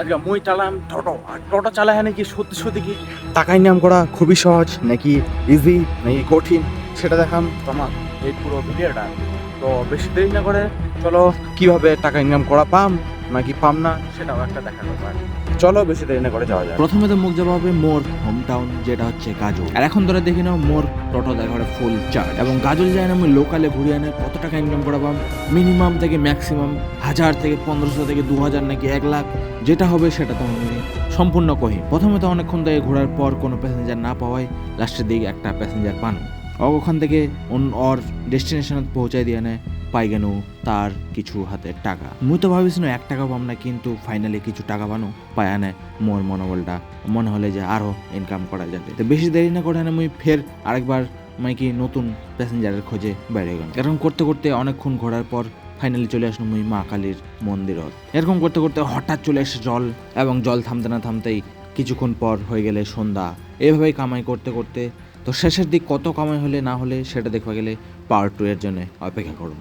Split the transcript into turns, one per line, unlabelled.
আজকে মুই চালাম টোটো আর টোটো চালায় নাকি সত্যি সত্যি কি টাকা ইনকাম করা খুবই সহজ নাকি ইজি নাকি কঠিন সেটা দেখাম তোমার এই পুরো ভিডিওটা। তো বেশি দেরি না করে চলো কিভাবে টাকা ইনকাম করা পাম নাকি পাম না সেটাও একটা দেখার ব্যাপার। চলো বেশি দেরি না করে যাওয়া যায়।
প্রথমে তো মুখ যাওয়া হবে মোর হোম টাউন, যেটা হচ্ছে গাজল। আর এখন ধরে দেখি নাও মোর টোটো দেখা ফুল চার্জ, এবং গাজল যায় না আমি লোকালে ঘুরে আনে কত টাকা ইনকাম করা পাম। মিনিমাম থেকে ম্যাক্সিমাম 1000 থেকে 1500 থেকে 2000 নাকি 1 লাখ, যেটা হবে সেটা তো আমি সম্পূর্ণ কহি। প্রথমে তো অনেকক্ষণ থেকে ঘোরার পর কোনো প্যাসেঞ্জার না পাওয়ায় লাস্টের দিকে একটা প্যাসেঞ্জার পান, ওখান থেকে ওর ডেস্টিনেশনে পৌঁছায় দিয়ে নেয় পাই গেল তার কিছু হাতে টাকা। মুই তো ভাবিস না 1 টাকা পাম না, কিন্তু ফাইনালি কিছু টাকা পানো পায় আনে। মোর মনোবলটা মনে হলে যে আরো ইনকাম করা যাবে। তো বেশি দেরি না করে মুই ফের আরেকবার কি নতুন প্যাসেঞ্জারের খোঁজে বাইরে গেলাম। এরকম করতে করতে অনেকক্ষণ ঘোরার পর ফাইনালি চলে আসলো মুই মা কালীর মন্দিরত। এরকম করতে করতে হঠাৎ চলে আসে জল, এবং জল থামতে না থামতেই কিছুক্ষণ পর হয়ে গেলে সন্ধ্যা। এভাবেই কামাই করতে করতে তো শেষের দিক কত কামাই হলে না হলে সেটা দেখবা গেলে পার্ট 2 এর জন্য অপেক্ষা করুন।